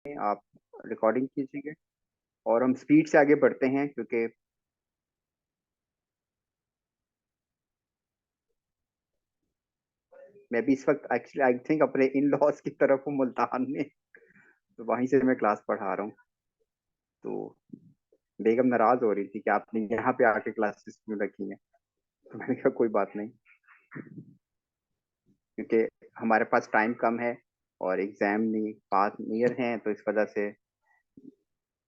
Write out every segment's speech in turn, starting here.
आप रिकॉर्डिंग कीजिए और हम स्पीड से आगे बढ़ते हैं क्योंकि मैं भी इस वक्त एक्चुअली आई थिंक अपने इन लॉज की तरफ हूँ मुल्तान में। तो वहीं से मैं क्लास पढ़ा रहा हूँ। तो बेगम नाराज हो रही थी कि आपने यहाँ पे आके क्लासेस क्यों रखी हैं। तो मैंने कहा कोई बात नहीं, क्योंकि हमारे पास टाइम कम है और एग्जाम नहीं पास नियर हैं, तो इस वजह से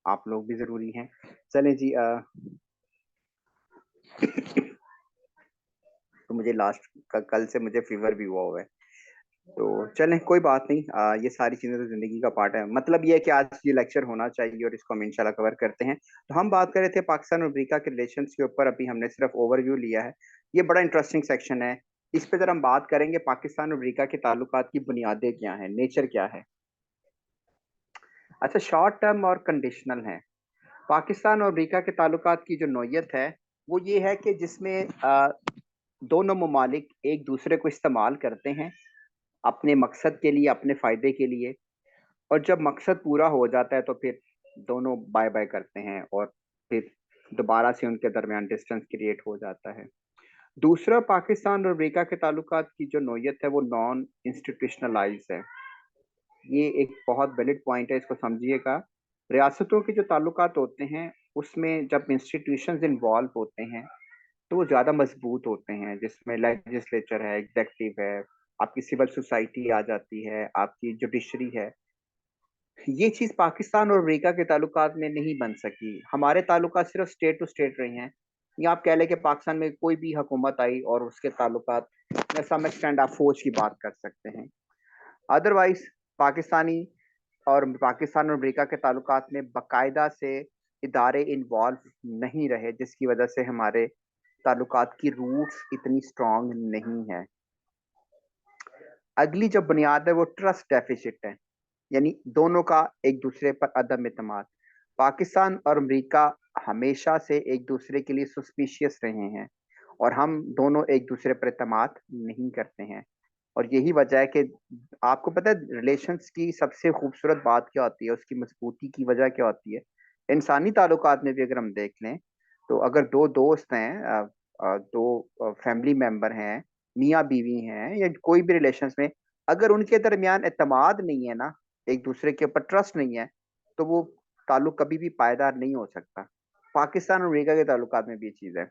आप लोग भी जरूरी हैं। चलें जी। तो मुझे कल से मुझे फीवर भी हुआ हुआ है। तो चलें कोई बात नहीं। ये सारी चीजें तो जिंदगी का पार्ट है। मतलब ये है कि आज ये लेक्चर होना चाहिए और इसको हम इंशाल्लाह कवर करते हैं। तो हम बात कर रहे थे पाकिस्तान और अमेरिका के रिलेशंस के ऊपर। अभी हमने सिर्फ ओवरव्यू लिया है। ये बड़ा इंटरेस्टिंग सेक्शन है। इस पे जरा हम बात करेंगे पाकिस्तान और अमेरिका के ताल्लुकात की बुनियादें क्या हैं, नेचर क्या है। अच्छा, शॉर्ट टर्म और कंडीशनल है। पाकिस्तान और अमेरिका के ताल्लुकात की जो नौयत है वो ये है कि जिसमें दोनों ममालिक एक दूसरे को इस्तेमाल करते हैं अपने मकसद के लिए, अपने फायदे के लिए। और जब मकसद पूरा हो जाता है तो फिर दोनों बाय बाय करते हैं और फिर दोबारा से उनके दरमियान डिस्टेंस क्रिएट हो जाता है। दूसरा, पाकिस्तान और अमेरिका के ताल्लुकात की जो नौयत है वो नॉन इंस्टीट्यूशनलाइज है। ये एक बहुत वैलिड पॉइंट है, इसको समझिएगा। रियासतों के जो ताल्लुकात होते हैं उसमें जब इंस्टीट्यूशंस इन्वॉल्व होते हैं तो वो ज़्यादा मजबूत होते हैं, जिसमें लेजिस्लेचर है, एग्जेक्टिव है, आपकी सिविल सोसाइटी आ जाती है, आपकी जुडिशरी है। ये चीज पाकिस्तान और अमेरिका के ताल्लुकात में नहीं बन सकी। हमारे ताल्लुकात सिर्फ स्टेट टू स्टेट रहे हैं। या आप कह लें कि पाकिस्तान में कोई भी हुकूमत आई और उसके ताल्लुकात सम एक्सटेंड आप फौज की बात कर सकते हैं। अदरवाइज पाकिस्तानी और पाकिस्तान और अमेरिका के ताल्लुकात में बाकायदा से इदारे इन्वॉल्व नहीं रहे, जिसकी वजह से हमारे ताल्लुकात की रूट्स इतनी स्ट्रांग नहीं है। अगली जो बुनियाद है वो ट्रस्ट डेफिसिट है, यानी दोनों का एक दूसरे पर अदम एतमाद। पाकिस्तान और अमेरिका हमेशा से एक दूसरे के लिए सस्पिशियस रहे हैं और हम दोनों एक दूसरे पर एतमाद नहीं करते हैं। और यही वजह है कि आपको पता है रिलेशंस की सबसे खूबसूरत बात क्या होती है, उसकी मजबूती की वजह क्या होती है। इंसानी ताल्लुकात में भी अगर हम देख लें तो अगर दो दोस्त हैं, दो फैमिली मेंबर हैं, मियाँ बीवी हैं या कोई भी रिलेशंस में, अगर उनके दरमियान एतमाद नहीं है ना, एक दूसरे के ऊपर ट्रस्ट नहीं है, तो वो ताल्लुक कभी भी पायदार नहीं हो सकता। पाकिस्तान और अमेरिका के ताल्लुकात में भी ये चीज है।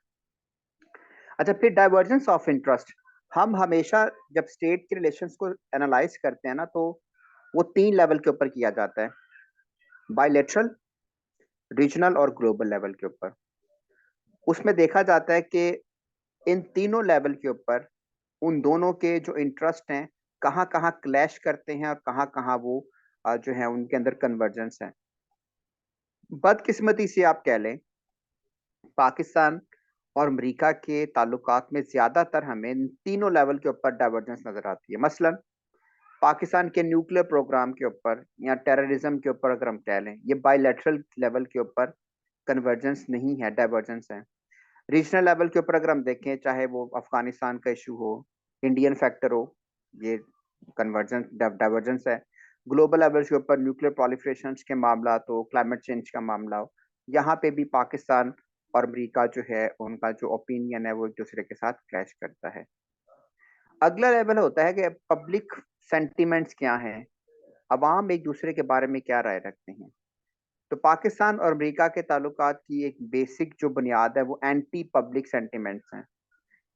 अच्छा, फिर डाइवर्जेंस ऑफ इंटरेस्ट। हम हमेशा जब स्टेट के रिलेशंस को एनालाइज करते हैं ना, तो वो तीन लेवल के ऊपर किया जाता है: बायलेटरल, रीजनल और ग्लोबल लेवल के ऊपर। उसमें देखा जाता है कि इन तीनों लेवल के ऊपर उन दोनों के जो इंटरेस्ट हैं कहाँ कहाँ क्लैश करते हैं और कहाँ कहाँ वो जो है उनके अंदर कन्वर्जेंस है। बदकिस्मती से आप कह लें, पाकिस्तान और अमेरिका के ताल्लुकात में ज्यादातर हमें इन तीनों लेवल के ऊपर डाइवर्जेंस नजर आती है। मसलन पाकिस्तान के न्यूक्लियर प्रोग्राम के ऊपर या टेररिज्म के ऊपर अगर हम कह लें, ये बायलैटरल लेवल के ऊपर कन्वर्जेंस नहीं है, डाइवर्जेंस है। रीजनल लेवल के ऊपर अगर हम देखें, चाहे वो अफगानिस्तान का इशू हो, इंडियन फैक्टर हो, ये कन्वर्जेंस डाइवर्जेंस है। ग्लोबल लेवल के ऊपर न्यूक्लियर प्रोलिफरेशन के मामला तो क्लाइमेट चेंज का मामला हो, यहाँ पे भी पाकिस्तान और अमेरिका जो है उनका जो ओपिनियन है वो एक दूसरे के साथ क्लैश करता है। अगला लेवल होता है कि पब्लिक सेंटिमेंट्स क्या हैं, अवाम एक दूसरे के बारे में क्या राय रखते हैं। तो पाकिस्तान और अमेरिका के ताल्लुकात की एक बेसिक जो बुनियाद है वो एंटी पब्लिक सेंटिमेंट्स हैं,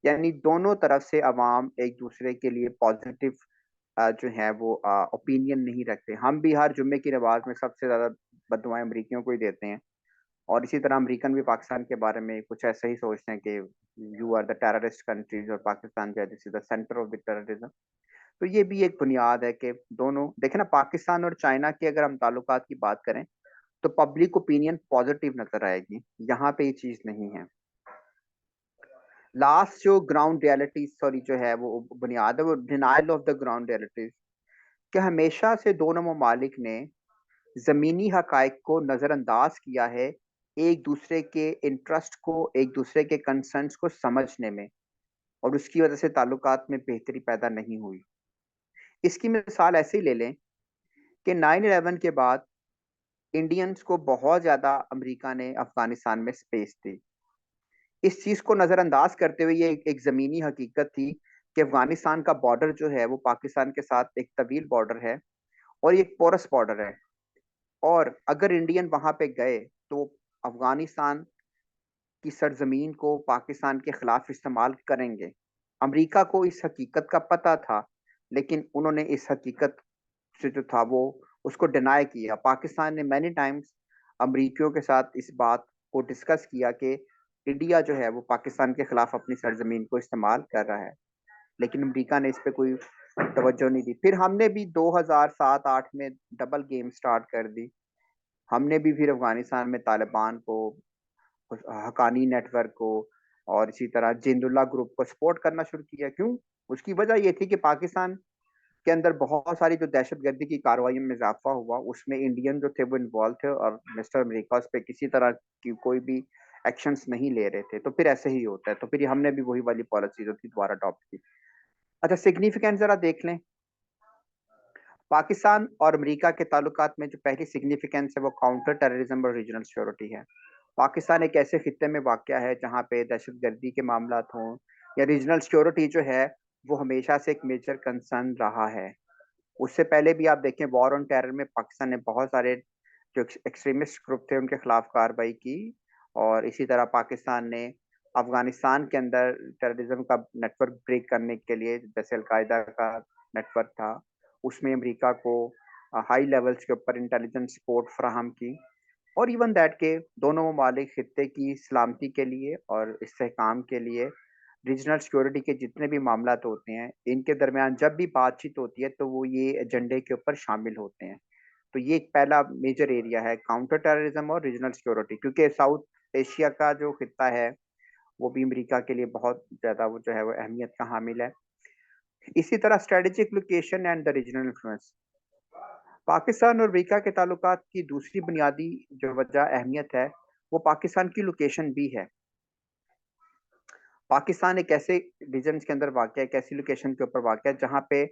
यानी दोनों तरफ से अवाम एक दूसरे के लिए पॉजिटिव जो है वो ओपिनियन नहीं रखते। हम भी हर जुम्मे की नमाज में सबसे ज्यादा बददुआएं अमरीकियों को ही देते हैं, और इसी तरह अमरीकन भी पाकिस्तान के बारे में कुछ ऐसा ही सोचते हैं कि you are the terrorist countries और पाकिस्तान जो है this is the centre of the terrorism. तो ये भी एक बुनियाद है कि दोनों देखें ना, पाकिस्तान और चाइना की अगर हम ताल्लुकात की बात करें तो पब्लिक ओपिनियन पॉजिटिव नजर आएगी, यहाँ पे ये चीज नहीं है। लास्ट जो ग्राउंड रियलिटी सॉरी जो है वो बुनियाद है वो denial of the ground realities, कि हमेशा से दोनों ममालिक ने जमीनी हकाइक को नजरअंदाज किया है एक दूसरे के इंटरेस्ट को, एक दूसरे के कंसर्न्स को समझने में, और उसकी वजह से ताल्लुकात में बेहतरी पैदा नहीं हुई। इसकी मिसाल ऐसे ही ले लें कि 9/11 के बाद इंडियंस को बहुत ज्यादा अमेरिका ने अफगानिस्तान में स्पेस दी। इस चीज को नजरअंदाज करते हुए ये एक जमीनी हकीकत थी कि अफगानिस्तान का बॉर्डर जो है वो पाकिस्तान के साथ एक तवील बॉर्डर है और ये एक पोरस बॉर्डर है। और अगर इंडियन वहां पे गए तो अफगानिस्तान की सरजमीन को पाकिस्तान के खिलाफ इस्तेमाल करेंगे। अमेरिका को इस हकीकत का पता था, लेकिन उन्होंने इस हकीकत से जो था वो उसको डिनाई किया। पाकिस्तान ने मैनी टाइम्स अमरीकियों के साथ इस बात को डिस्कस किया कि इंडिया जो है वो पाकिस्तान के खिलाफ अपनी सरजमीन को इस्तेमाल कर रहा है, लेकिन अमेरिका ने इस पे कोई तवज्जो नहीं दी। फिर हमने भी 2007-8 में डबल गेम स्टार्ट कर दी। हमने भी फिर अफगानिस्तान में तालिबान को, हकानी नेटवर्क को और इसी तरह जिंदुल्ला ग्रुप को सपोर्ट करना शुरू किया। क्यों? उसकी वजह ये थी कि पाकिस्तान के अंदर बहुत सारी जो दहशतगर्दी की कार्रवाई में इजाफा हुआ, उसमें इंडियन जो थे वो इन्वॉल्व थे और मिस्टर अमेरिका उस पर किसी तरह की कोई भी एक्शंस नहीं ले रहे थे। तो फिर ऐसे ही होता है। तो फिर हमने भी वही वाली पॉलिसी जो थी दोबारा अडॉप्ट की। अच्छा, सिग्निफिकेंस जरा देख लें। पाकिस्तान और अमेरिका के ताल्लुकात में जो पहली सिग्निफिकेंस है वो काउंटर टेररिज्म और रीजनल सिक्योरिटी है। पाकिस्तान एक ऐसे खित्ते में वाक़या है जहाँ पे दहशतगर्दी के मामलात हों या रीजनल सिक्योरिटी जो है वो हमेशा से एक मेजर कंसर्न रहा है। उससे पहले भी आप देखें, वॉर ऑन टेरर में पाकिस्तान ने बहुत सारे जो एक्सट्रीमिस्ट ग्रुप थे उनके खिलाफ कार्रवाई की। और इसी तरह पाकिस्तान ने अफगानिस्तान के अंदर टेररिज्म का नेटवर्क ब्रेक करने के लिए, जैसे अलकायदा का नेटवर्क था, उसमें अमेरिका को हाई लेवल्स के ऊपर इंटेलिजेंस सपोर्ट फराहम की। और इवन दैट के दोनों ममालिक खित्ते की सलामती के लिए और इस्तेहकाम के लिए रीजनल सिक्योरिटी के जितने भी मामला होते हैं, इनके दरमियान जब भी बातचीत होती है तो वो ये एजेंडे के ऊपर शामिल होते हैं। तो ये एक पहला मेजर एरिया है, काउंटर टेररिज्म और रीजनल सिक्योरिटी, क्योंकि साउथ एशिया का जो खित्ता है वो भी अमेरिका के लिए बहुत ज्यादा वो जो है वो अहमियत का हामिल है। इसी तरह strategic location and the regional influence. Pakistan और अमेरिका के ताल्लुकात की दूसरी बुनियादी जो वजह अहमियत है वो पाकिस्तान की लोकेशन भी है। पाकिस्तान एक ऐसे रीजन के अंदर वाक़ है, एक ऐसी लोकेशन के ऊपर वाक़ है जहाँ पे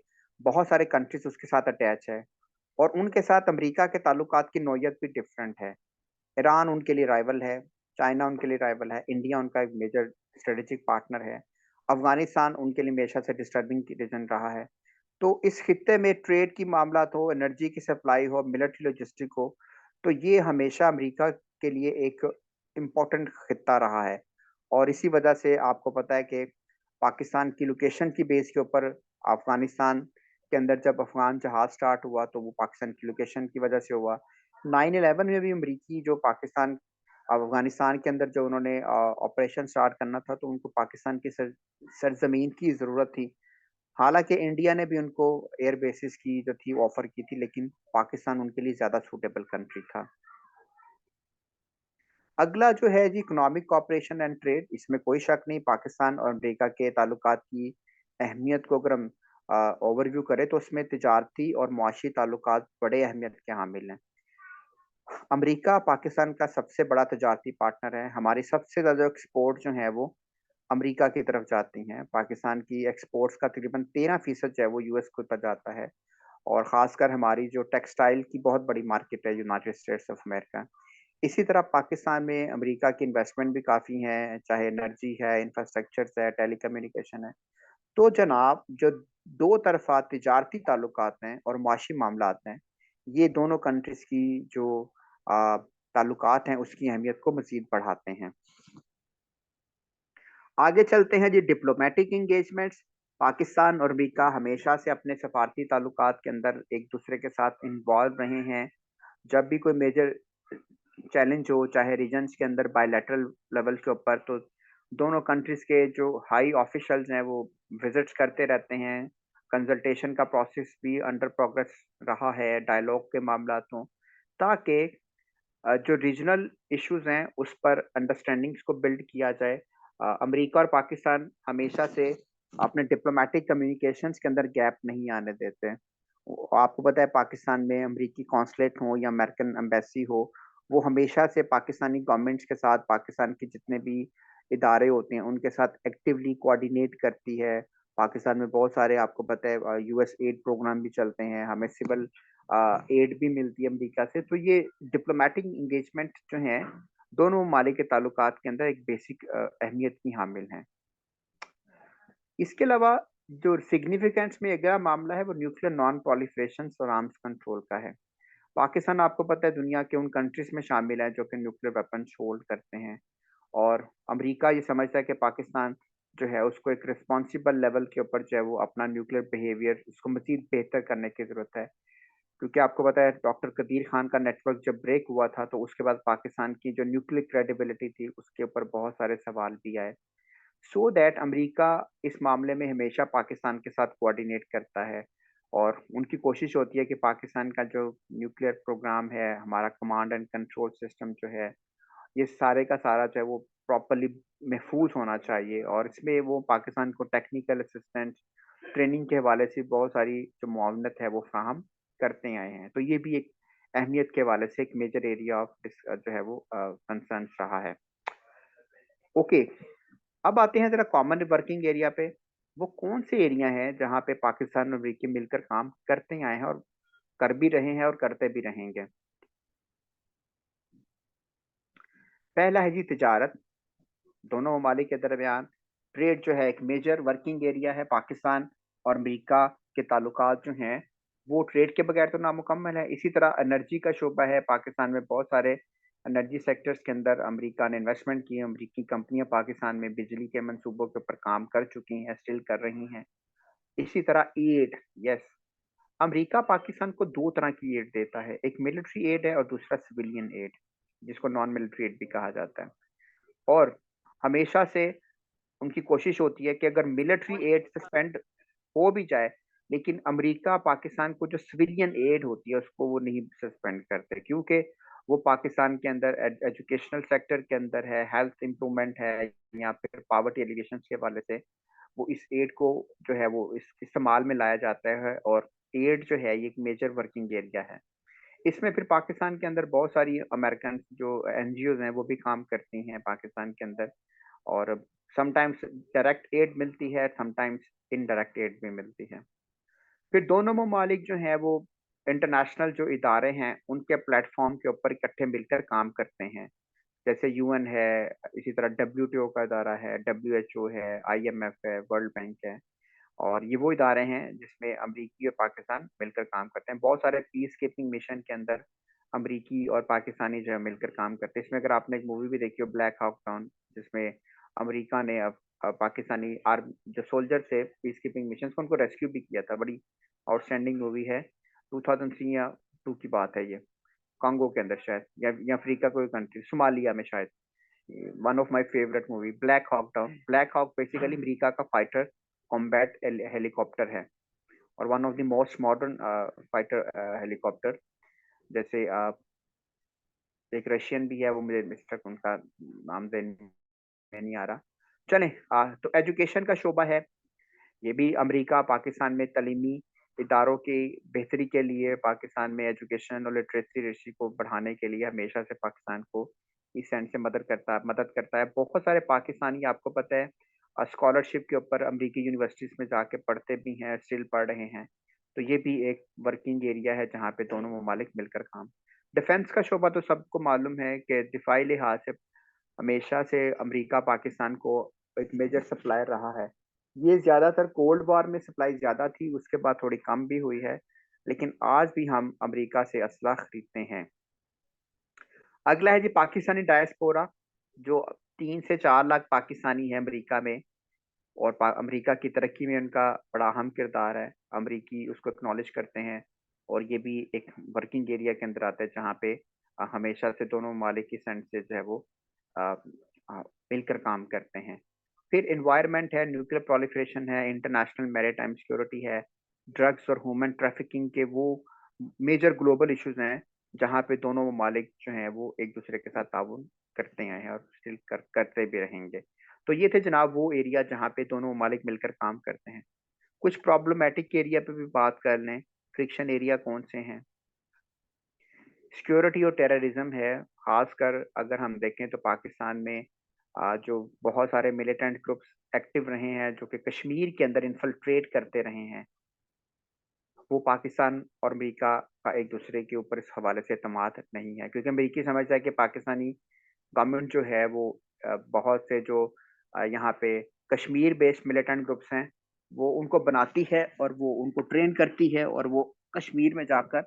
बहुत सारे कंट्रीज उसके साथ अटैच है और उनके साथ अमेरिका के ताल्लुकात की नौयत भी डिफरेंट है। ईरान उनके लिए राइवल है, चाइना उनके लिए राइवल है, इंडिया उनका एक मेजर स्ट्रेटेजिक पार्टनर है, अफगानिस्तान उनके लिए हमेशा से डिस्टर्बिंग रीजन रहा है। तो इस खित्ते में ट्रेड की मामलात हो, एनर्जी की सप्लाई हो, मिलिट्री लॉजिस्टिक हो, तो ये हमेशा अमेरिका के लिए एक इम्पोर्टेंट खित्ता रहा है। और इसी वजह से आपको पता है कि पाकिस्तान की लोकेशन की बेस के ऊपर अफगानिस्तान के अंदर जब अफगान जहाज स्टार्ट हुआ तो वो पाकिस्तान की लोकेशन की वजह से हुआ। 9/11 में भी अमरीकी जो पाकिस्तान अफगानिस्तान के अंदर जो उन्होंने ऑपरेशन स्टार्ट करना था तो उनको पाकिस्तान की सरजमीन की ज़रूरत थी। हालांकि इंडिया ने भी उनको एयर बेसिस की जो थी ऑफर की थी, लेकिन पाकिस्तान उनके लिए ज़्यादा सूटेबल कंट्री था। अगला जो है जी इकोनॉमिक कोऑपरेशन एंड ट्रेड, इसमें कोई शक नहीं पाकिस्तान और अमेरिका के ताल्लुकात की अहमियत को अगर हम ओवरव्यू करें तो उसमें तिजारती और मुआशी ताल्लुकात बड़े अहमियत के हामिल हैं। अमेरिका पाकिस्तान का सबसे बड़ा तिजारती पार्टनर है। हमारी सबसे ज़्यादा एक्सपोर्ट जो है वो अमेरिका की तरफ जाती हैं। पाकिस्तान की एक्सपोर्ट्स का तकरीबन 13% जो है वो यूएस को ऊपर जाता है। और ख़ासकर हमारी जो टेक्सटाइल की बहुत बड़ी मार्केट है यूनाइटेड स्टेट्स ऑफ अमेरिका। इसी तरह पाकिस्तान में अमेरिका की इन्वेस्टमेंट भी काफ़ी हैं, चाहे एनर्जी है, इंफ्रास्ट्रक्चर्स है, टेलीकम्युनिकेशन है। तो जनाब जो दो तरफ़ा तिजारती ताल्लुकात हैं और मुआशी मामलात हैं, ये दोनों कंट्रीज़ की जो ताल्लुकात हैं उसकी अहमियत को मज़ीद बढ़ाते हैं। आगे चलते हैं जी डिप्लोमेटिक एंगेजमेंट्स। पाकिस्तान और अमेरिका हमेशा से अपने सफारती ताल्लुकात के अंदर एक दूसरे के साथ इन्वॉल्व रहे हैं। जब भी कोई मेजर चैलेंज हो, चाहे रीजन्स के अंदर बायलैटरल लेवल के ऊपर, तो दोनों कंट्रीज के जो हाई ऑफिशियल्स हैं वो विजिट्स करते रहते हैं। कंसल्टेशन का प्रोसेस भी अंडर प्रोग्रेस रहा है, डायलॉग के मामला हों, ताकि जो रीजनल इश्यूज हैं उस पर अंडरस्टैंडिंग्स को बिल्ड किया जाए। अमेरिका और पाकिस्तान हमेशा से अपने डिप्लोमेटिक कम्युनिकेशंस के अंदर गैप नहीं आने देते। आपको पता है पाकिस्तान में अमेरिकी कॉन्सुलेट हो या अमेरिकन एम्बेसी हो, वो हमेशा से पाकिस्तानी गवर्नमेंट्स के साथ, पाकिस्तान के जितने भी इदारे होते हैं उनके साथ एक्टिवली कोऑर्डिनेट करती है। पाकिस्तान में बहुत सारे आपको पता है यूएस एड प्रोग्राम भी चलते हैं। हमें सिविल एड भी मिलती है अमेरिका से। तो ये डिप्लोमेटिक इंगेजमेंट जो है दोनों ममालिक के ताल्लुकात के अंदर एक बेसिक अहमियत की हामिल हैं। इसके अलावा जो सिग्निफिकेंस में अगला मामला है वो न्यूक्लियर नॉन प्रोलिफरेशन और आर्म्स कंट्रोल का है। पाकिस्तान आपको पता है दुनिया के उन कंट्रीज में शामिल है जो कि न्यूक्लियर वेपन्स होल्ड करते हैं, और अमेरिका ये समझता है कि पाकिस्तान जो है उसको एक रिस्पॉन्सिबल लेवल के ऊपर जो है वो अपना न्यूक्लियर बिहेवियर उसको मजीद बेहतर करने की ज़रूरत है। क्योंकि आपको पता है डॉक्टर कदीर खान का नेटवर्क जब ब्रेक हुआ था तो उसके बाद पाकिस्तान की जो न्यूक्लियर क्रेडिबिलिटी थी उसके ऊपर बहुत सारे सवाल भी आए। सो दैट अमेरिका इस मामले में हमेशा पाकिस्तान के साथ कोऑर्डिनेट करता है, और उनकी कोशिश होती है कि पाकिस्तान का जो न्यूक्लियर प्रोग्राम है, हमारा कमांड एंड कंट्रोल सिस्टम जो है, ये सारे का सारा जो है वो प्रॉपर्ली महफूज होना चाहिए, और इसमें वो पाकिस्तान को टेक्निकल असिस्टेंट ट्रेनिंग के हवाले से बहुत सारी जो मुआवनत है वो फ्राहम करते आए हैं। तो ये भी एक अहमियत के हवाले से एक मेजर एरिया ऑफ जो है वो कंसर्न रहा है। ओके, अब आते हैं ज़रा कॉमन वर्किंग एरिया पे। वो कौन से एरिया हैं जहाँ पे पाकिस्तान और अमेरिका मिलकर काम करते आए हैं, और कर भी रहे हैं और करते भी रहेंगे। पहला है जी तिजारत। दोनों ममालिक के दरमियान ट्रेड जो है एक मेजर वर्किंग एरिया है। पाकिस्तान और अमेरिका के ताल्लुकात जो हैं वो ट्रेड के बगैर तो नामुकम्मल है। इसी तरह एनर्जी का शोबा है, पाकिस्तान में बहुत सारे एनर्जी सेक्टर्स के अंदर अमेरिका ने इन्वेस्टमेंट की है। अमेरिकी कंपनियां पाकिस्तान में बिजली के मंसूबों के ऊपर काम कर चुकी हैं, स्टिल कर रही हैं। इसी तरह एड, यस, अमेरिका पाकिस्तान को दो तरह की एड देता है, एक मिलिट्री एड है और दूसरा सिविलियन एड, जिसको नॉन मिलिट्री एड भी कहा जाता है। और हमेशा से उनकी कोशिश होती है कि अगर मिलिट्री एड सस्पेंड हो भी जाए, लेकिन अमेरिका पाकिस्तान को जो सिविलियन एड होती है उसको वो नहीं सस्पेंड करते, क्योंकि वो पाकिस्तान के अंदर एजुकेशनल सेक्टर के अंदर है, हेल्थ इम्प्रूवमेंट है, या फिर पावर्टी एलिगेशन के हवाले से वो इस एड को जो है वो इस इस्तेमाल में लाया जाता है। और एड जो है ये एक मेजर वर्किंग एरिया है। इसमें फिर पाकिस्तान के अंदर बहुत सारी अमेरिकन जो एनजीओ हैं वो भी काम करती हैं पाकिस्तान के अंदर, और समटाइम्स डायरेक्ट एड मिलती है, समटाइम्स इनडायरेक्ट एड भी मिलती है। फिर दोनों ममालिक जो हैं वो इंटरनेशनल जो इदारे हैं उनके प्लेटफॉर्म के ऊपर इकट्ठे मिलकर काम करते हैं। जैसे यूएन है, इसी तरह डब्ल्यूटीओ का इदारा है, डब्ल्यूएचओ है, आईएमएफ है, वर्ल्ड बैंक है, और ये वो इदारे हैं जिसमें अमरीकी और पाकिस्तान मिलकर काम करते हैं। बहुत सारे पीस कीपिंग मिशन के अंदर अमरीकी और पाकिस्तानी जो है मिलकर काम करते हैं। इसमें अगर आपने एक मूवी भी देखी हो, ब्लैक हॉक डाउन, जिसमें अमरीका ने पाकिस्तानी आर्मी जो सोल्जर थे पीस कीपिंग मिशन को उनको रेस्क्यू भी किया था। बड़ी आउटस्टैंडिंग मूवी है, 2003 या 2 की बात है ये। कांगो के अंदर शायद, या अफ्रीका कोई कंट्री, सोमालिया में शायद। One of my favourite movie Black Hawk Down. Black Hawk basically America का फाइटर कॉम्बैट हेलीकॉप्टर है, और one of the most modern fighter helicopter. जैसे एक रशियन भी है, वो मुझे मिस्टर उनका नाम देन में नहीं आ रहा। चलें, तो एजुकेशन का शोबा है, ये भी अमेरिका पाकिस्तान में तलीमी इदारों की बेहतरी के लिए, पाकिस्तान में एजुकेशन और लिटरेसी रेशो को बढ़ाने के लिए हमेशा से पाकिस्तान को इस एंड से मदद करता है। बहुत सारे पाकिस्तानी आपको पता है स्कॉलरशिप के ऊपर अमेरिकी यूनिवर्सिटीज़ में जाके पढ़ते भी हैं, स्टिल पढ़ रहे हैं। तो ये भी एक वर्किंग एरिया है जहाँ पे दोनों ममालिक मिलकर काम। डिफेंस का शोबा तो सबको मालूम है कि दिफाई लिहाज से हमेशा से अमेरिका पाकिस्तान को एक मेजर सप्लायर रहा है। ये ज़्यादातर कोल्ड वॉर में सप्लाई ज़्यादा थी, उसके बाद थोड़ी कम भी हुई है, लेकिन आज भी हम अमेरिका से असला खरीदते हैं। अगला है जी पाकिस्तानी डायस्पोरा, जो 3 से 4 लाख पाकिस्तानी है अमेरिका में, और अमेरिका की तरक्की में उनका बड़ा अहम किरदार है। अमरीकी उसको एक्नॉलेज करते हैं, और ये भी एक वर्किंग एरिया के अंदर आता है जहाँ पे हमेशा से दोनों ममालिक की सेंड से जो है वो अ, मिलकर काम करते हैं। फिर एनवायरनमेंट है, न्यूक्लियर प्रोलिफरेशन है, इंटरनेशनल मैरीटाइम सिक्योरिटी है, ड्रग्स और ह्यूमन ट्रैफिकिंग के वो मेजर ग्लोबल इश्यूज हैं जहाँ पे दोनों ममालिक जो हैं वो एक दूसरे के साथ ताउन करते आए हैं और स्टिल करते भी रहेंगे। तो ये थे जनाब वो एरिया जहाँ पे दोनों ममालिक मिलकर काम करते हैं। कुछ प्रॉब्लमैटिक एरिया पे भी बात कर लें। फ्रिक्शन एरिया कौन से हैं? सिक्योरिटी और टेररिज्म है, खासकर अगर हम देखें तो पाकिस्तान में जो बहुत सारे मिलिटेंट ग्रुप्स एक्टिव रहे हैं जो कि कश्मीर के अंदर इन्फिल्ट्रेट करते रहे हैं, वो पाकिस्तान और अमेरिका का एक दूसरे के ऊपर इस हवाले से एतमाद नहीं है, क्योंकि अमेरिकी समझता है कि पाकिस्तानी गवर्नमेंट जो है वो बहुत से जो यहाँ पे कश्मीर बेस्ड मिलिटेंट ग्रुप्स हैं, वो उनको बनाती है और वो उनको ट्रेन करती है और वो कश्मीर में जाकर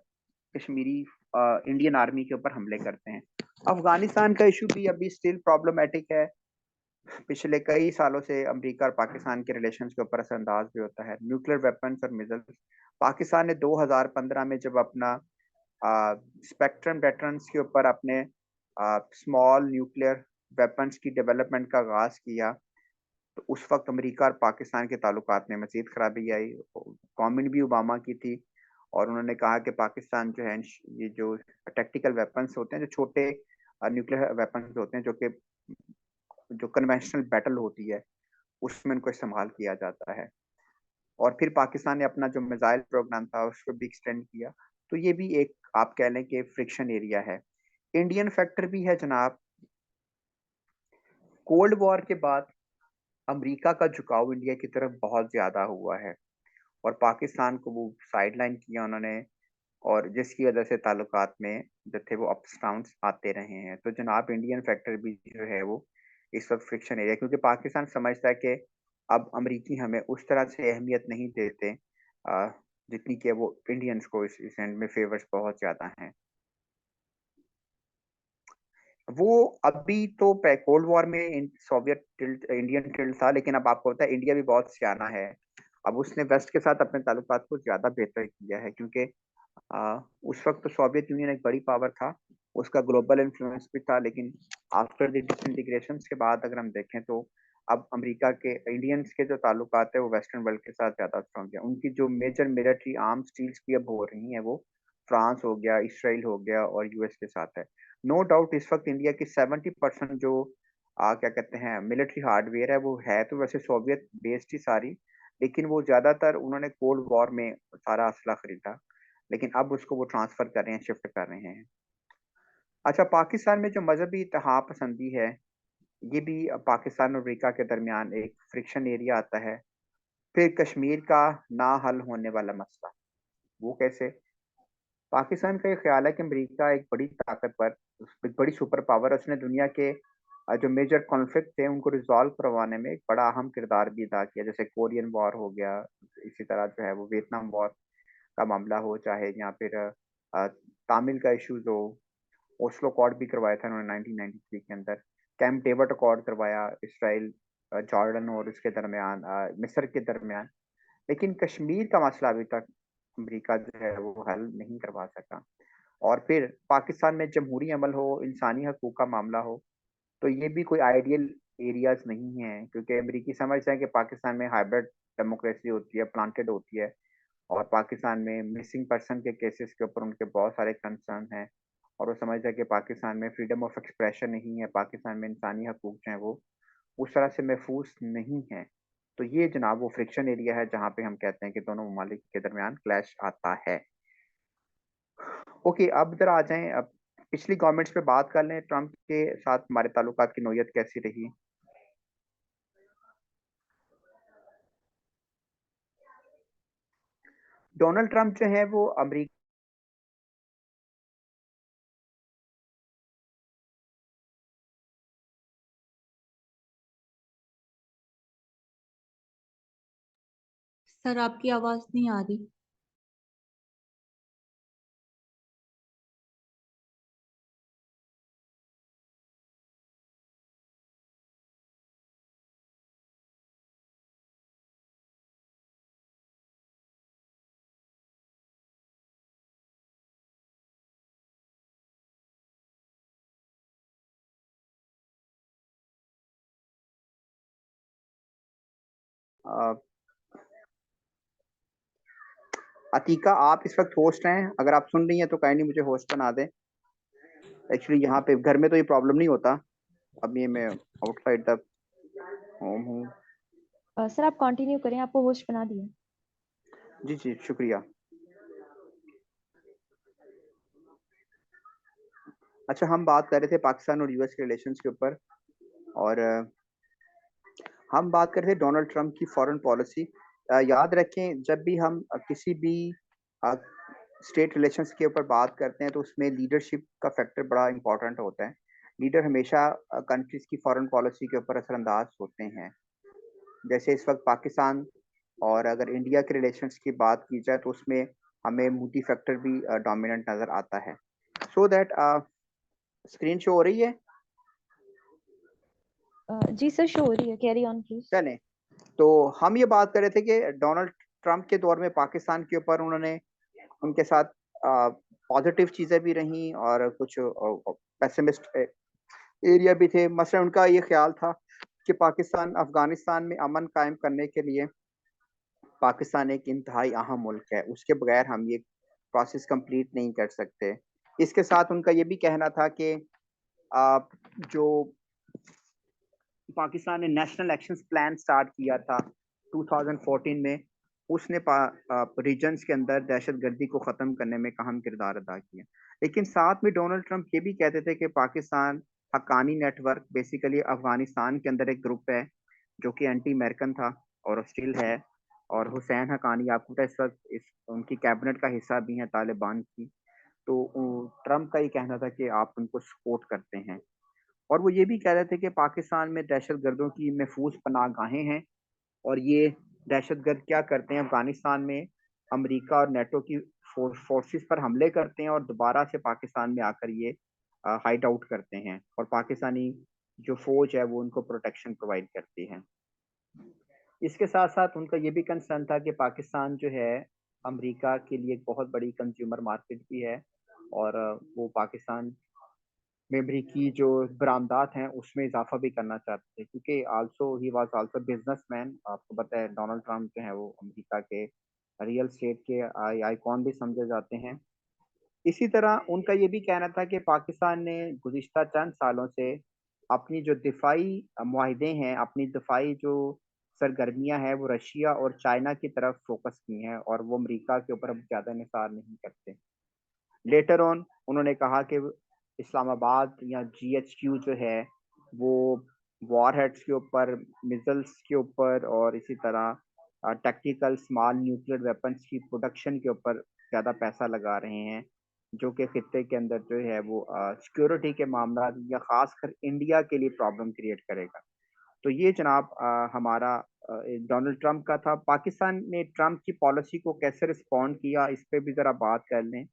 कश्मीरी इंडियन आर्मी के ऊपर हमले करते हैं। अफगानिस्तान का इशू भी अभी स्टिल प्रॉब्लमेटिक है। पिछले कई सालों से अमेरिका और पाकिस्तान के रिलेशंस के ऊपर असरअंदाज भी होता है। न्यूक्लियर वेपन्स और मिसाइल्स, पाकिस्तान ने 2015 में जब अपना स्पेक्ट्रम वेटरन्स के ऊपर अपने स्मॉल न्यूक्लियर वेपन्स की डेवलपमेंट का आगाज किया, तो उस वक्त अमेरिका और पाकिस्तान के ताल्लुकात में मजीद खराबी आई। गवर्नमेंट भी ओबामा की थी और उन्होंने कहा कि पाकिस्तान जो है ये जो टैक्टिकल वेपन्स होते हैं, जो छोटे न्यूक्लियर वेपन्स होते हैं, जो कि जो कन्वेंशनल बैटल होती है उसमें इनको इस्तेमाल किया जाता है। और फिर पाकिस्तान ने अपना जो मिसाइल प्रोग्राम था उसको भी एक्सटेंड किया। तो ये भी एक आप कह लें कि फ्रिक्शन एरिया है। इंडियन फैक्टर भी है जनाब। कोल्ड वॉर के बाद अमेरिका का झुकाव इंडिया की तरफ बहुत ज्यादा हुआ है और पाकिस्तान को वो साइडलाइन किया उन्होंने, और जिसकी वजह से ताल्लुकात में जो थे वो अप्स डाउन्स आते रहे हैं। तो जनाब इंडियन फैक्टर भी जो है वो इस वक्त फ्रिक्शन एरिया, क्योंकि पाकिस्तान समझता है कि अब अमरीकी हमें उस तरह से अहमियत नहीं देते जितनी कि वो इंडियंस को इस एंड में फेवर्स बहुत ज्यादा हैं। वो अभी तो कोल्ड वॉर में सोवियत टिल्ट इंडियन टिल्ट था, लेकिन अब आपको पता है इंडिया भी बहुत सियाना है। अब उसने वेस्ट के साथ अपने ताल्लुकात को ज्यादा बेहतर किया है, क्योंकि उस वक्त तो सोवियत यूनियन एक बड़ी पावर था, उसका ग्लोबल इन्फ्लुएंस भी था, लेकिन आफ्टर द डिसइंटीग्रेशन के बाद अगर हम देखें तो अब अमेरिका के इंडियंस के जो ताल्लुकात है वो वेस्टर्न वर्ल्ड के साथ ज्यादा स्ट्रॉन्ग है। उनकी जो मेजर मिलिट्री आर्म्स डील्स भी अब हो रही हैं वो फ्रांस हो गया, इसराइल हो गया और यूएस के साथ है। नो डाउट इस वक्त इंडिया की 70% जो क्या कहते हैं मिलिट्री हार्डवेयर है वो है तो वैसे सोवियत बेस्ड ही सारी, लेकिन वो ज्यादातर उन्होंने कोल्ड वॉर में सारा असला खरीदा, लेकिन अब उसको वो ट्रांसफर कर रहे हैं, शिफ्ट कर रहे हैं। अच्छा, पाकिस्तान में जो मजहबी इत्तेहाद पसंदी है, ये भी पाकिस्तान और अमेरिका के दरमियान एक फ्रिक्शन एरिया आता है। फिर कश्मीर का ना हल होने वाला मसला, वो कैसे? पाकिस्तान का ये ख्याल है कि अमेरिका एक बड़ी ताकतवर, एक बड़ी सुपर पावर है, उसने दुनिया के जो मेजर कॉन्फ्लिक्ट थे उनको रिजॉल्व करवाने में एक बड़ा अहम किरदार भी अदा किया, जैसे कोरियन वॉर हो गया, इसी तरह जो है वो वियतनाम वॉर का मामला हो, चाहे या फिर तामिल का इश्यूज हो। ओस्लो अकॉर्ड भी करवाया था उन्होंने 1993 के अंदर। कैंप डेविड अकॉर्ड करवाया इसराइल, जॉर्डन और उसके दरमियान, मिस्र के दरमियान। लेकिन कश्मीर का मसला अभी तक अमेरिका जो है वो हल नहीं करवा सका। और फिर पाकिस्तान में जमहूरी अमल हो, इंसानी हकूक का मामला हो, तो ये भी कोई आइडियल एरियाज नहीं है, क्योंकि अमेरिकी समझते हैं कि पाकिस्तान में हाइब्रिड डेमोक्रेसी होती है, प्लांटेड होती है, और पाकिस्तान में मिसिंग पर्सन के केसेस के ऊपर उनके बहुत सारे कंसर्न हैं, और वो समझते हैं कि पाकिस्तान में फ्रीडम ऑफ एक्सप्रेशन नहीं है, पाकिस्तान में इंसानी हकूक जो हैं वो उस तरह से महफूज नहीं है। तो ये जनाब वो फ्रिक्शन एरिया है जहाँ पे हम कहते हैं कि दोनों ममालिक के दरमियान क्लैश आता है। ओके, अब जरा आ जाएं, अब पिछली गवर्नमेंट्स पे बात कर लें। ट्रंप के साथ हमारे ताल्लुकात की नोयत कैसी रही? डोनाल्ड ट्रंप जो है वो अमेरिका सर आपकी आवाज नहीं आ रही। अतीका, आप इस वक्त होस्ट हैं, अगर आप सुन रही हैं तो काइंडली मुझे होस्ट बना दें। एक्चुअली यहाँ पे घर में तो ये प्रॉब्लम नहीं होता, अब ये मैं आउटसाइड द होम हूँ। सर आप कंटिन्यू करें, आपको होस्ट बना दिया। जी जी, शुक्रिया। अच्छा, हम बात कर रहे थे पाकिस्तान और यूएस के रिलेशंस के ऊपर, और हम बात कर रहे थे डोनाल्ड ट्रंप की फॉरेन पॉलिसी। याद रखें, जब भी हम किसी भी स्टेट रिलेशंस के ऊपर बात करते हैं तो उसमें लीडरशिप का फैक्टर बड़ा इंपॉर्टेंट होता है। लीडर हमेशा कंट्रीज की फॉरेन पॉलिसी के ऊपर असरअंदाज होते हैं। जैसे इस वक्त पाकिस्तान और अगर इंडिया के रिलेशंस की बात की जाए तो उसमें हमें मूडी फैक्टर भी डोमिनेंट नजर आता है। सो दैट स्क्रीन शो हो रही है। जी सर, शो हो रही है, कैरी ऑन प्लीज। चलें, तो हम ये बात कर रहे थे कि डोनाल्ड ट्रंप के दौर में पाकिस्तान के ऊपर उन्होंने उनके साथ पॉजिटिव चीजें भी रहीं और कुछ पेसिमिस्ट एरिया भी थे। मसलन उनका ये ख्याल था कि पाकिस्तान अफगानिस्तान में अमन कायम करने के लिए पाकिस्तान एक इंतहाई अहम मुल्क है, उसके बगैर हम ये प्रोसेस कंप्लीट नहीं कर सकते। इसके साथ उनका ये भी कहना था कि जो पाकिस्तान ने नेशनल एक्शन प्लान स्टार्ट किया था 2014 में, उसने रीजन्स के अंदर दहशतगर्दी को ख़त्म करने में अहम किरदार अदा किया। लेकिन साथ में डोनाल्ड ट्रंप ये भी कहते थे कि पाकिस्तान हक्कानी नेटवर्क बेसिकली अफगानिस्तान के अंदर एक ग्रुप है जो कि एंटी अमेरिकन था और स्टिल है। और हुसैन हक्कानी आपको पता है इस वक्त इस उनकी कैबिनेट का हिस्सा भी हैं तालिबान की। तो ट्रंप का ये कहना था कि आप उनको सपोर्ट करते हैं। और वो ये भी कह रहे थे कि पाकिस्तान में दहशतगर्दों की महफूज पनाहगाहें हैं और ये दहशतगर्द क्या करते हैं, अफगानिस्तान में अमेरिका और नेटो की फोर्सेस पर हमले करते हैं और दोबारा से पाकिस्तान में आकर ये हाइड आउट करते हैं और पाकिस्तानी जो फौज है वो उनको प्रोटेक्शन प्रोवाइड करती है। इसके साथ साथ उनका ये भी कंसर्न था कि पाकिस्तान जो है अमेरिका के लिए एक बहुत बड़ी कंज्यूमर मार्केट भी है और वो पाकिस्तान में अमरीकी जो बरामदात हैं उसमें इजाफा भी करना चाहते थे क्योंकि also he was also businessman. आपको पता है डोनाल्ड ट्रंप जो है वो अमेरिका के रियल स्टेट के आइकॉन भी समझे जाते हैं। इसी तरह उनका ये भी कहना था कि पाकिस्तान ने गुज़िश्ता चंद सालों से अपनी जो दिफ़ाई मुआहदे हैं, अपनी दिफ़ाई जो सरगर्मियाँ हैं, वो रशिया और चाइना की तरफ फ़ोकस की हैं और वो अमेरिका के ऊपर अब ज़्यादा इन्हिसार नहीं करते। लेटर ऑन उन्होंने कहा कि इस्लामाबाद या जीएचक्यू जो है, वो वॉरहेड्स के ऊपर, मिसाइल्स के ऊपर और इसी तरह टेक्निकल स्मॉल न्यूक्लियर वेपन्स की प्रोडक्शन के ऊपर ज़्यादा पैसा लगा रहे हैं, जो कि खित्ते के अंदर जो है वो सिक्योरिटी के मामला या ख़ासकर इंडिया के लिए प्रॉब्लम क्रिएट करेगा। तो ये जनाब हमारा डोनाल्ड ट्रंप का था। पाकिस्तान ने ट्रंप की पॉलिसी को कैसे रिस्पॉन्ड किया, इस पे भी ज़रा बात कर लें।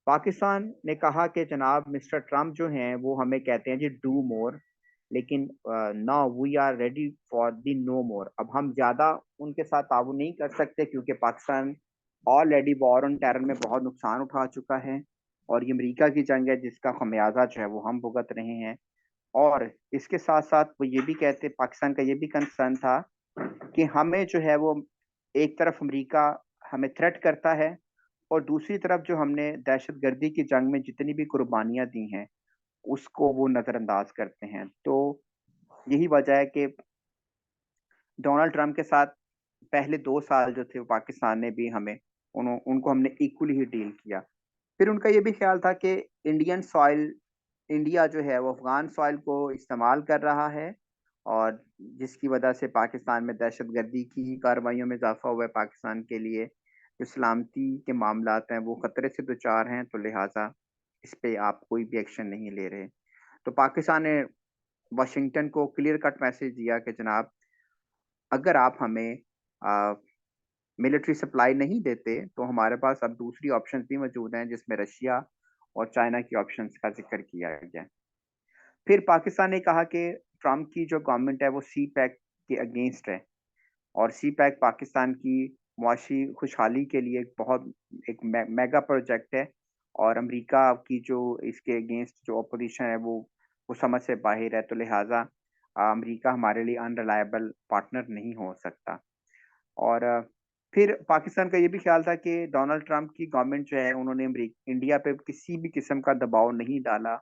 पाकिस्तान ने कहा कि जनाब मिस्टर ट्रम्प जो हैं वो हमें कहते हैं जी डू मोर, लेकिन now we are ready for the no more. अब हम ज़्यादा उनके साथ ताउन नहीं कर सकते क्योंकि Pakistan already war on terror में बहुत नुकसान उठा चुका है और ये अमेरिका की जंग है जिसका खमियाजा जो है वो हम भुगत रहे हैं। और इसके साथ साथ वो ये भी कहते, पाकिस्तान का ये भी कंसर्न था कि हमें जो है वो एक तरफ अमेरिका हमें थ्रेट करता है और दूसरी तरफ जो हमने दहशतगर्दी की जंग में जितनी भी कुर्बानियाँ दी हैं, उसको वो नज़रअंदाज करते हैं। तो यही वजह है कि डोनाल्ड ट्रंप के साथ पहले 2 साल जो थे वो पाकिस्तान ने भी हमें उनको हमने इक्वली ही डील किया। फिर उनका ये भी ख़्याल था कि इंडियन सॉइल इंडिया जो है वो अफ़गान सॉइल को इस्तेमाल कर रहा है और जिसकी वजह से पाकिस्तान में दहशतगर्दी की कार्रवाइयों में इज़ाफ़ा हुआ है। पाकिस्तान के लिए जो सलामती के मामलात हैं वो ख़तरे से दो-चार हैं, तो लिहाज़ा इस पे आप कोई भी एक्शन नहीं ले रहे। तो पाकिस्तान ने वाशिंगटन को क्लियर कट मैसेज दिया कि जनाब अगर आप हमें मिलिट्री सप्लाई नहीं देते, तो हमारे पास अब दूसरी ऑप्शंस भी मौजूद हैं जिसमें रशिया और चाइना की ऑप्शंस का ज़िक्र किया गया है। फिर पाकिस्तान ने कहा कि ट्रंप की जो गवर्नमेंट है वो सी पैक के अगेंस्ट है और सी पैक पाकिस्तान की मुआशी खुशहाली के लिए एक मेगा प्रोजेक्ट है और अमेरिका की जो इसके अगेंस्ट जो अपोजिशन है वो समझ से बाहर है, तो लिहाजा अमेरिका हमारे लिए अनरिलायबल पार्टनर नहीं हो सकता। और फिर पाकिस्तान का ये भी ख्याल था कि डोनाल्ड ट्रंप की गवर्नमेंट जो है उन्होंने इंडिया पे किसी भी किस्म का दबाव नहीं डाला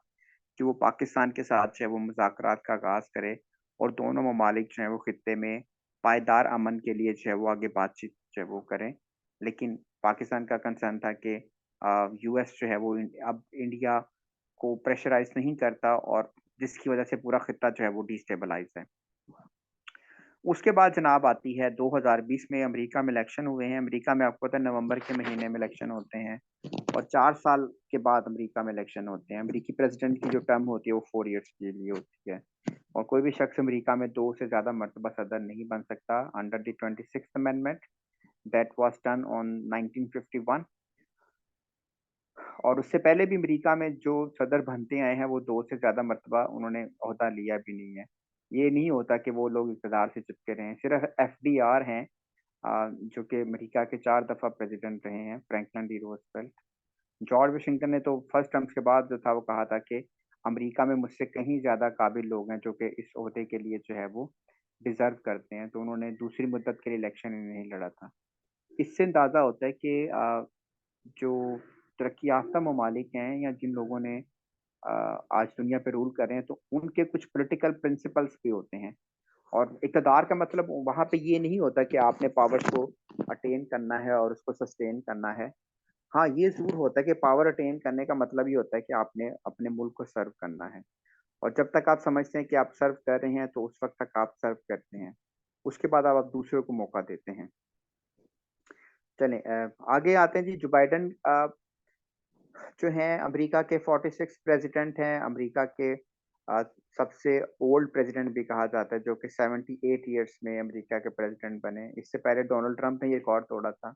कि वो पाकिस्तान के साथ जो है वो मुज़ाकरात का आगाज़ करे और दोनों ममालिक जो हैं वो खित्ते में पायदार अमन के लिए जो है वो आगे बातचीत जो है वो करें। लेकिन पाकिस्तान का कंसर्न था कि यूएस जो है वो अब इंडिया को प्रेशराइज़ नहीं करता और जिसकी वज़ह से पूरा खित्ता जो है वो डिस्टेबलाइज़ है। उसके बाद जनाब आती है 2020 में अमेरिका में इलेक्शन हुए हैं। अमेरिका में आपको पता है नवंबर के महीने में इलेक्शन होते हैं और 4 साल के बाद अमेरिका में इलेक्शन होते हैं। अमेरिकी प्रेसिडेंट की जो टर्म होती है वो 4 इयर्स के लिए होती है और कोई भी शख्स अमेरिका में 2 से ज़्यादा मर्तबा सदर नहीं बन सकता under the 26th amendment that was done on 1951। और उससे पहले भी अमेरिका में जो सदर बनते आए हैं वो 2 से ज़्यादा मर्तबा उन्होंने ओहदा लिया भी नहीं है। ये नहीं होता कि वो लोग इक़्तिदार से चिपके रहें। सिर्फ एफडीआर हैं जो कि अमेरिका के 4 दफ़ा प्रेसिडेंट रहे हैं, Franklin D Roosevelt. George Washington ने तो फर्स्ट टर्म्स के बाद जो था वो कहा था कि अमेरिका में मुझसे कहीं ज़्यादा काबिल लोग हैं जो कि इस ओहदे के लिए जो है वो डिज़र्व करते हैं, तो उन्होंने दूसरी मुद्दत के लिए इलेक्शन ही नहीं लड़ा था। इससे अंदाज़ा होता है कि जो तरक्की याफ़्ता ममालिक हैं या जिन लोगों ने आज दुनिया पे रूल कर रहे हैं, तो उनके कुछ पॉलिटिकल प्रिंसिपल्स भी होते हैं और इक़्तिदार का मतलब वहाँ पे ये नहीं होता कि आपने पावर्स को अटेन करना है और उसको सस्टेन करना है। हाँ, ये ज़रूर होता है कि पावर अटेन करने का मतलब ये होता है कि आपने अपने मुल्क को सर्व करना है और जब तक आप समझते हैं कि आप सर्व कर रहे हैं, तो उस वक़्त तक आप सर्व करते हैं। उसके बाद आप दूसरों को मौका देते हैं। चलें आगे आते हैं जी। जो बाइडेन जो हैं अमेरिका के 46 प्रेसिडेंट हैं, अमेरिका के सबसे ओल्ड प्रेसिडेंट भी कहा जाता है जो कि 78 इयर्स में अमेरिका के प्रेसिडेंट बने। इससे पहले डोनाल्ड ट्रंप ने ये रिकॉर्ड तोड़ा था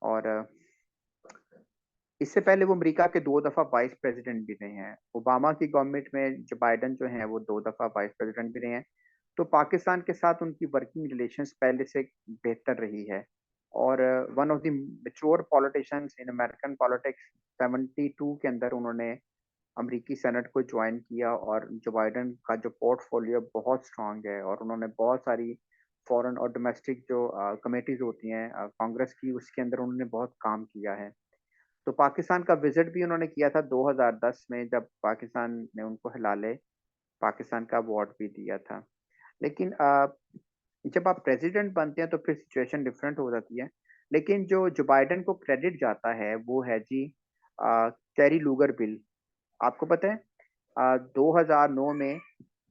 और इससे पहले वो अमेरिका के 2 दफ़ा वाइस प्रेसिडेंट भी रहे हैं। ओबामा की गवर्नमेंट में जो बाइडेन जो हैं वो 2 दफ़ा वाइस प्रेसिडेंट भी रहे हैं। तो पाकिस्तान के साथ उनकी वर्किंग रिलेशंस पहले से बेहतर रही है और one of the mature politicians in American politics 72 के अंदर उन्होंने अमेरिकी सेनेट को जॉइन किया और जो बाइडेन का जो पोर्टफोलियो बहुत स्ट्रांग है और उन्होंने बहुत सारी फॉरेन और डोमेस्टिक जो कमेटीज होती हैं कांग्रेस की, उसके अंदर उन्होंने बहुत काम किया है। तो पाकिस्तान का विजिट भी उन्होंने किया था 2010 में, जब पाकिस्तान ने उनको हिलाले पाकिस्तान का अवार्ड भी दिया था। लेकिन जब आप प्रेसिडेंट बनते हैं तो फिर सिचुएशन डिफरेंट हो जाती है। लेकिन जो जो बाइडेन को क्रेडिट जाता है वो है जी कैरी लूगर बिल। आपको पता है 2009 में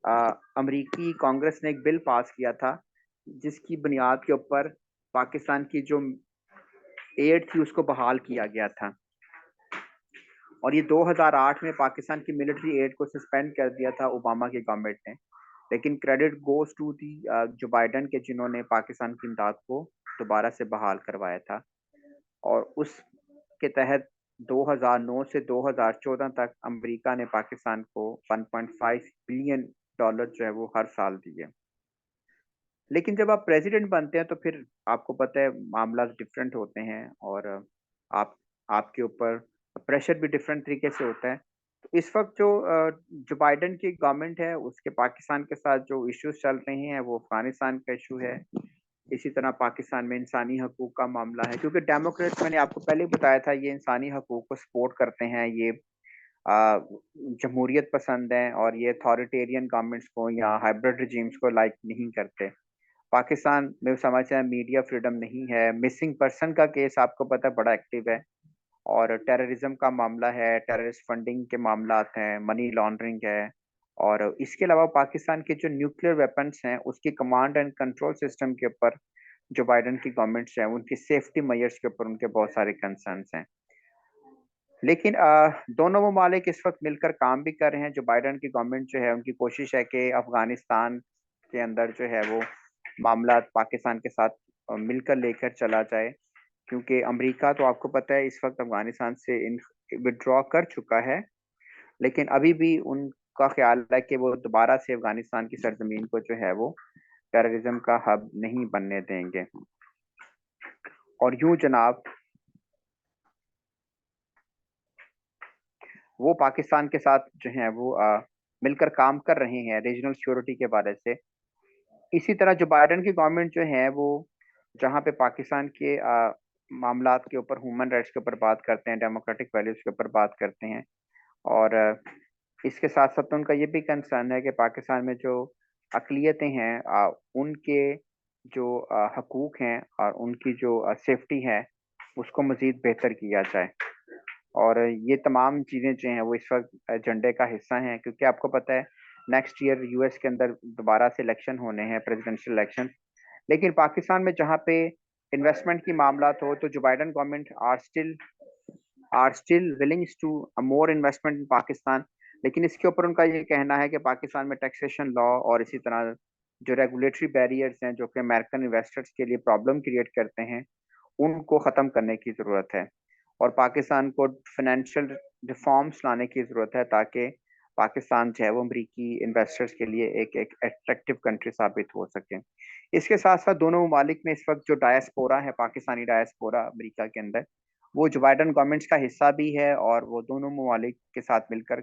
अमेरिकी कांग्रेस ने एक बिल पास किया था जिसकी बुनियाद के ऊपर पाकिस्तान की जो एड थी उसको बहाल किया गया था और ये 2008 में पाकिस्तान की मिलिट्री एड को सस्पेंड कर दिया था ओबामा की गवर्नमेंट ने। लेकिन credit goes to the Joe Biden के जिन्होंने पाकिस्तान की इमदाद को दोबारा से बहाल करवाया था और उसके तहत 2009 से 2014 तक अमेरिका ने पाकिस्तान को 1.5 बिलियन डॉलर जो है वो हर साल दिए। लेकिन जब आप प्रेसिडेंट बनते हैं तो फिर आपको पता है मामला डिफरेंट होते हैं और आप आपके ऊपर प्रेशर भी डिफरेंट तरीके से होता है। तो इस वक्त जो बाइडेन की गवर्नमेंट है उसके पाकिस्तान के साथ जो इश्यूज चल रहे हैं वो अफगानिस्तान का इशू है। इसी तरह पाकिस्तान में इंसानी हकूक का मामला है क्योंकि डेमोक्रेट्स, मैंने आपको पहले ही बताया था, ये इंसानी हकूक को सपोर्ट करते हैं। ये जमहूरियत पसंद हैं और ये अथॉरिटेरियन गवर्नमेंट्स को या हाइब्रिड रिजीम्स को लाइक नहीं करते। पाकिस्तान में समझते हैं मीडिया फ्रीडम नहीं है। मिसिंग पर्सन का केस आपको पता है बड़ा एक्टिव है और टेररिज्म का मामला है, टेररिस्ट फंडिंग के मामलात हैं, मनी लॉन्ड्रिंग है और इसके अलावा पाकिस्तान के जो न्यूक्लियर वेपन्स हैं उसकी कमांड एंड कंट्रोल सिस्टम के ऊपर जो बाइडेन की गवर्नमेंट्स है उनकी सेफ्टी मेजर्स के ऊपर उनके बहुत सारे कंसर्न्स हैं। लेकिन दोनों ममालिक इस वक्त मिलकर काम भी कर रहे हैं। जो बाइडेन की गवर्नमेंट जो है उनकी कोशिश है कि अफगानिस्तान के अंदर जो है वो मामला पाकिस्तान के साथ मिलकर लेकर चला जाए क्योंकि अमेरिका तो आपको पता है इस वक्त अफगानिस्तान से विड्रॉ कर चुका है, लेकिन अभी भी उनका ख्याल है कि वो दोबारा से अफगानिस्तान की सरजमीन को जो है वो टेररिज्म का हब नहीं बनने देंगे। और यूं जनाब वो पाकिस्तान के साथ जो है वो मिलकर काम कर रहे हैं रीजनल सिक्योरिटी के बारे से। इसी तरह जो बाइडेन की गवर्नमेंट जो है वो जहाँ पे पाकिस्तान के मामलात के ऊपर, ह्यूमन राइट्स के ऊपर बात करते हैं, डेमोक्रेटिक वैल्यूज के ऊपर बात करते हैं और इसके साथ साथ उनका ये भी कंसर्न है कि पाकिस्तान में जो अकलियतें हैं उनके जो हकूक हैं और उनकी जो सेफ्टी है उसको मज़ीद बेहतर किया जाए। और ये तमाम चीज़ें जो हैं वो इस वक्त एजेंडे का हिस्सा हैं क्योंकि आपको पता है नेक्स्ट ईयर यूएस के अंदर दोबारा से इलेक्शन होने हैं, प्रेसिडेंशियल इलेक्शन। लेकिन पाकिस्तान में जहाँ पे इन्वेस्टमेंट की मामलात हो, तो जो Biden government are still willing to more investment in Pakistan. लेकिन इसके ऊपर उनका ये कहना है कि पाकिस्तान में टैक्सेशन लॉ और इसी तरह जो रेगुलेटरी बैरियर्स हैं जो कि अमेरिकन इन्वेस्टर्स के लिए प्रॉब्लम क्रिएट करते हैं, उनको ख़त्म करने की ज़रूरत है। और पाकिस्तान को फाइनेंशियल रिफॉर्म्स लाने की ज़रूरत है ताकि पाकिस्तान जो है वो अमरीकी इन्वेस्टर्स के लिए एक अट्रैक्टिव कंट्री साबित हो सके। इसके साथ साथ दोनों ममालिक में इस वक्त जो डायस्पोरा है, पाकिस्तानी डायस्पोरा अमेरिका के अंदर, वो जो बाइडन गवर्नमेंट्स का हिस्सा भी है और वो दोनों ममालिक के साथ मिलकर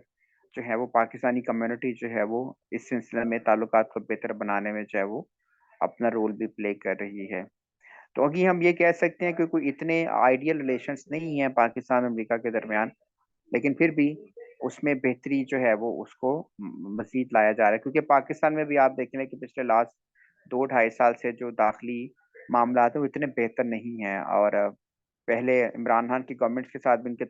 जो है वो पाकिस्तानी कम्युनिटी जो है वो इस सिलसिले में ताल्लुकात को बेहतर बनाने में जो है वो अपना रोल भी प्ले कर रही है। तो अभी हम ये कह सकते हैं कि कोई इतने आइडियल रिलेशंस नहीं है पाकिस्तान और अमेरिका के दरमियान, लेकिन फिर भी उसमें बेहतरी जो है वो उसको मज़ीद लाया जा रहा है, क्योंकि पाकिस्तान में भी आप देख लें कि पिछले लास्ट 2 ढाई साल से जो दाखिली मामलात हैं वो इतने बेहतर नहीं हैं। और पहले इमरान खान की गवर्नमेंट के साथ भी इनके